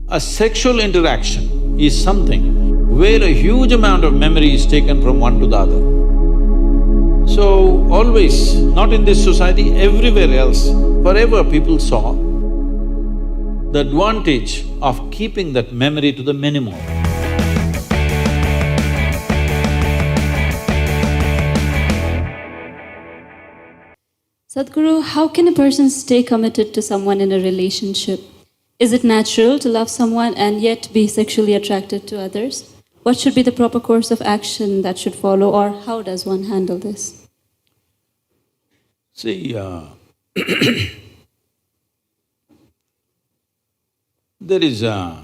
A sexual interaction is something where a huge amount of memory is taken from one to the other. So, always, not in this society, everywhere else, forever people saw the advantage of keeping that memory to the minimum. Sadhguru, how can a person stay committed to someone in a relationship? Is it natural to love someone and yet be sexually attracted to others? What should be the proper course of action that should follow, or how does one handle this? See, there is a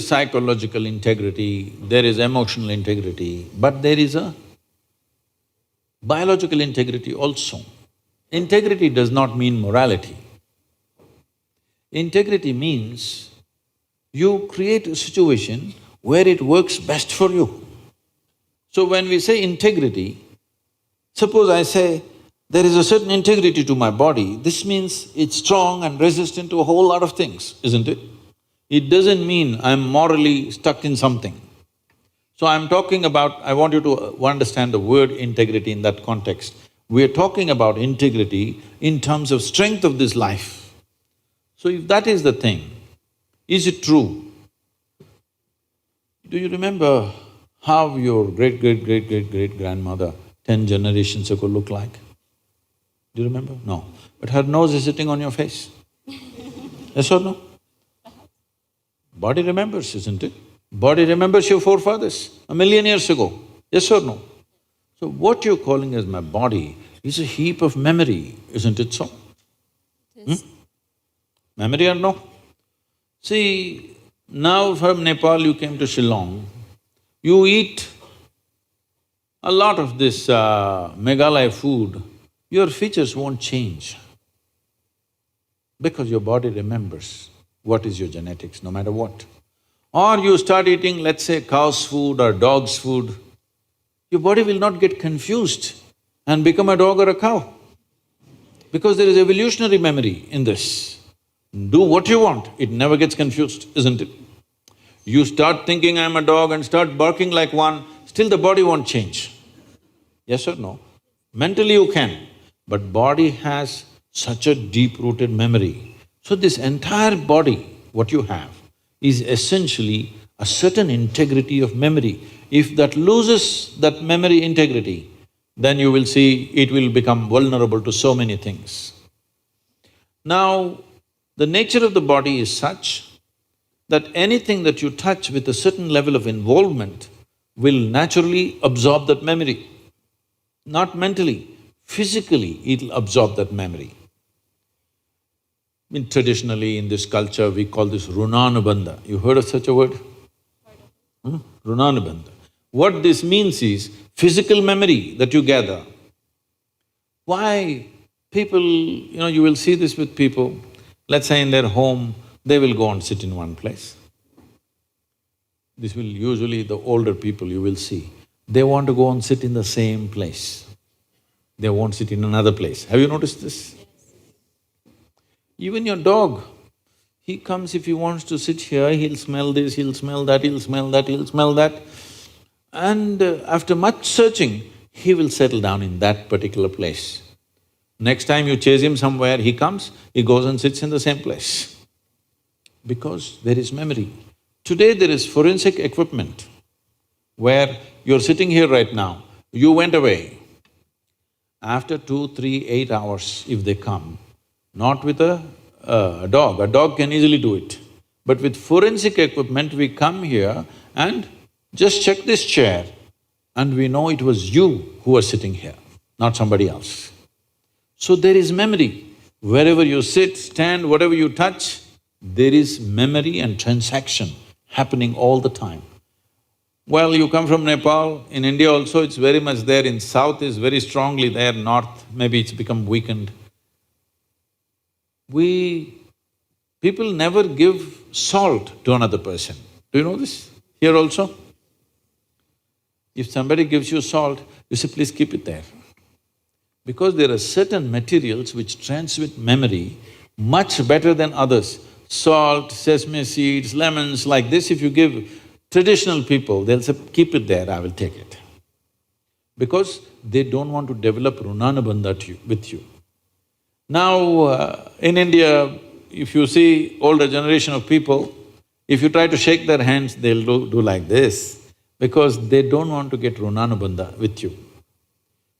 psychological integrity, there is emotional integrity, but there is a biological integrity also. Integrity does not mean morality. Integrity means you create a situation where it works best for you. So when we say integrity, suppose I say, there is a certain integrity to my body, this means it's strong and resistant to a whole lot of things, isn't it? It doesn't mean I'm morally stuck in something. So I'm talking about… I want you to understand the word integrity in that context. We're talking about integrity in terms of strength of this life. So if that is the thing, is it true? Do you remember how your great-great-great-great-great-grandmother 10 generations ago looked like? Do you remember? No. But her nose is sitting on your face. Yes or no? Body remembers, isn't it? Body remembers your forefathers 1,000,000 years ago. Yes or no? So what you're calling as my body is a heap of memory, isn't it so? Yes. Memory or no? See, now from Nepal you came to Shillong, you eat a lot of this Meghalaya food, your features won't change because your body remembers what is your genetics, no matter what. Or you start eating, let's say, cow's food or dog's food, your body will not get confused and become a dog or a cow because there is evolutionary memory in this. Do what you want, it never gets confused, isn't it? You start thinking I'm a dog and start barking like one, still the body won't change. Yes or no? Mentally you can, but body has such a deep-rooted memory. So this entire body, what you have, is essentially a certain integrity of memory. If that loses that memory integrity, then you will see it will become vulnerable to so many things. Now, the nature of the body is such that anything that you touch with a certain level of involvement will naturally absorb that memory. Not mentally, physically it'll absorb that memory. Traditionally in this culture we call this runanubandha. You heard of such a word? Runanubandha. What this means is physical memory that you gather. Why people… you will see this with people, let's say in their home, they will go and sit in one place. This will usually the older people you will see, they want to go and sit in the same place. They won't sit in another place. Have you noticed this? Even your dog, he comes, if he wants to sit here, he'll smell this, he'll smell that, he'll smell that, he'll smell that. And after much searching, he will settle down in that particular place. Next time you chase him somewhere, he comes, he goes and sits in the same place. Because there is memory. Today there is forensic equipment where you're sitting here right now, you went away. After 2, 3, 8 hours, if they come, not with a dog can easily do it. But with forensic equipment, we come here and just check this chair and we know it was you who was sitting here, not somebody else. So there is memory. Wherever you sit, stand, whatever you touch, there is memory and transaction happening all the time. Well, you come from Nepal, in India also it's very much there, in south is very strongly there, north maybe it's become weakened. People never give salt to another person. Do you know this? Here also? If somebody gives you salt, you say, please keep it there. Because there are certain materials which transmit memory much better than others. salt, sesame seeds, lemons, like this, if you give traditional people, they'll say, keep it there, I will take it. Because they don't want to develop runanabandha with you. Now, in India, if you see older generation of people, if you try to shake their hands, they'll do like this, because they don't want to get runanabandha with you.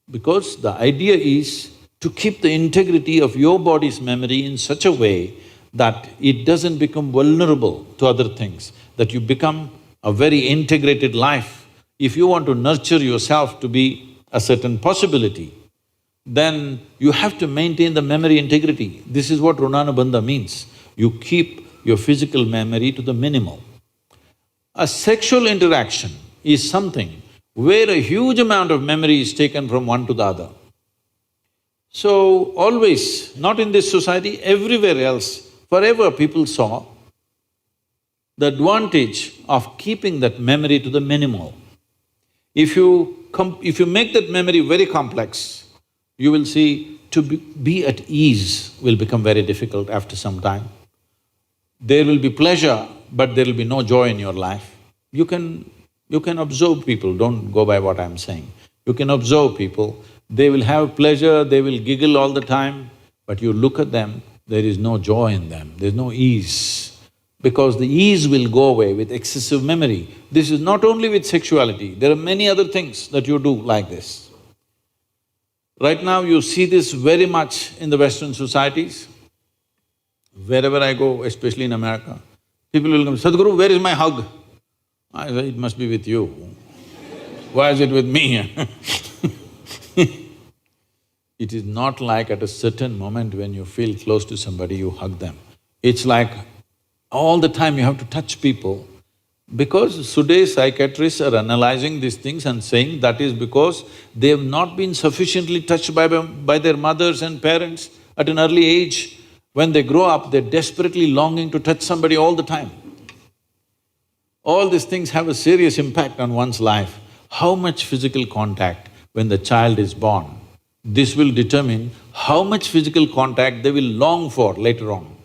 Because the idea is to keep the integrity of your body's memory in such a way that it doesn't become vulnerable to other things, that you become a very integrated life. If you want to nurture yourself to be a certain possibility, then you have to maintain the memory integrity. This is what runanabandha means. You keep your physical memory to the minimal. A sexual interaction is something where a huge amount of memory is taken from one to the other. So always, not in this society, everywhere else, forever people saw the advantage of keeping that memory to the minimal. If you make that memory very complex, you will see to be at ease will become very difficult after some time. There will be pleasure, but there will be no joy in your life. You can observe people, don't go by what I'm saying. You can observe people, they will have pleasure, they will giggle all the time, but you look at them, there is no joy in them, there's no ease. Because the ease will go away with excessive memory. This is not only with sexuality, there are many other things that you do like this. Right now you see this very much in the Western societies. Wherever I go, especially in America, people will come, Sadhguru, where is my hug? I say, it must be with you. Why is it with me? It is not like at a certain moment when you feel close to somebody, you hug them. It's like all the time you have to touch people, because today psychiatrists are analyzing these things and saying that is because they have not been sufficiently touched by their mothers and parents at an early age. When they grow up, they're desperately longing to touch somebody all the time. All these things have a serious impact on one's life. How much physical contact when the child is born, this will determine how much physical contact they will long for later on.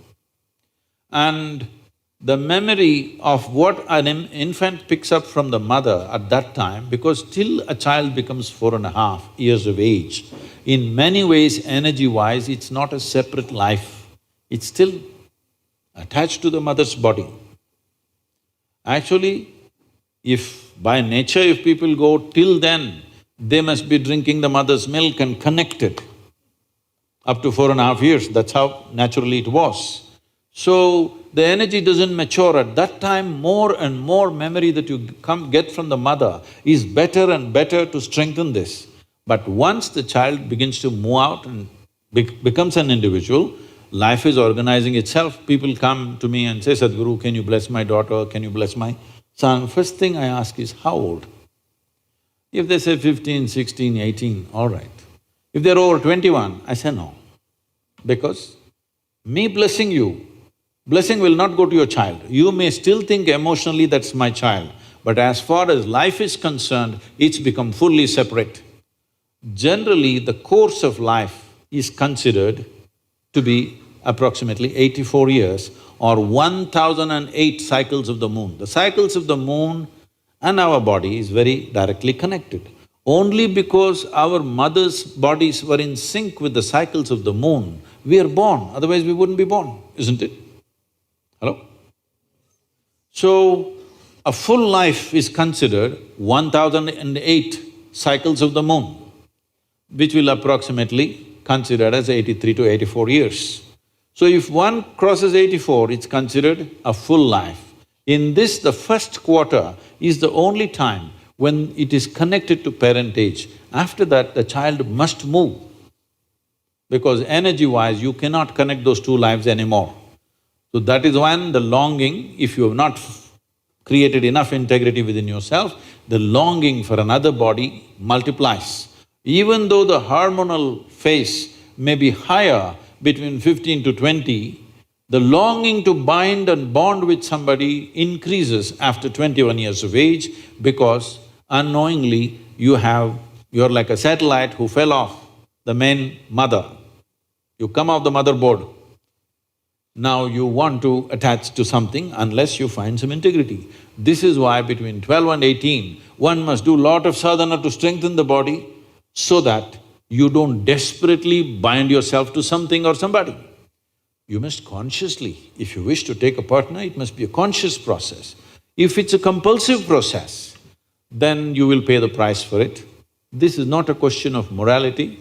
And the memory of what an infant picks up from the mother at that time, because till a child becomes 4.5 years of age, in many ways, energy-wise, it's not a separate life. It's still attached to the mother's body. Actually, if by nature if people go till then, they must be drinking the mother's milk and connected up to 4.5 years, that's how naturally it was. So, the energy doesn't mature. At that time, more and more memory that you get from the mother is better and better to strengthen this. But once the child begins to move out and becomes an individual, life is organizing itself. People come to me and say, Sadhguru, can you bless my daughter, can you bless my son? First thing I ask is, how old? If they say 15, 16, 18, all right. If they're over 21, I say no. Because me blessing you, blessing will not go to your child. You may still think emotionally that's my child, but as far as life is concerned, it's become fully separate. Generally, the course of life is considered to be approximately 84 years or 1008 cycles of the moon. The cycles of the moon and our body is very directly connected. Only because our mother's bodies were in sync with the cycles of the moon, we are born, otherwise we wouldn't be born, isn't it? Hello? So, a full life is considered 1008 cycles of the moon, which will approximately considered as 83 to 84 years. So if one crosses 84, it's considered a full life. In this, the first quarter is the only time when it is connected to parentage. After that, the child must move, because energy-wise, you cannot connect those two lives anymore. So that is when the longing, if you have not created enough integrity within yourself, the longing for another body multiplies. Even though the hormonal phase may be higher between 15 to 20, the longing to bind and bond with somebody increases after 21 years of age, because unknowingly you're like a satellite who fell off the main mother. You come off the motherboard. Now you want to attach to something unless you find some integrity. This is why between 12 and 18, one must do lot of sadhana to strengthen the body so that you don't desperately bind yourself to something or somebody. You must consciously, if you wish to take a partner, it must be a conscious process. If it's a compulsive process, then you will pay the price for it. This is not a question of morality.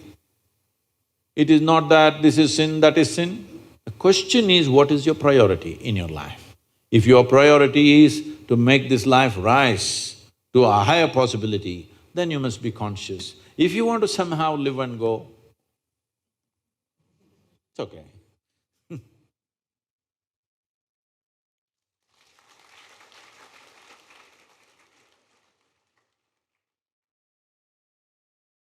It is not that this is sin, that is sin. The question is, what is your priority in your life? If your priority is to make this life rise to a higher possibility, then you must be conscious. If you want to somehow live and go, it's okay.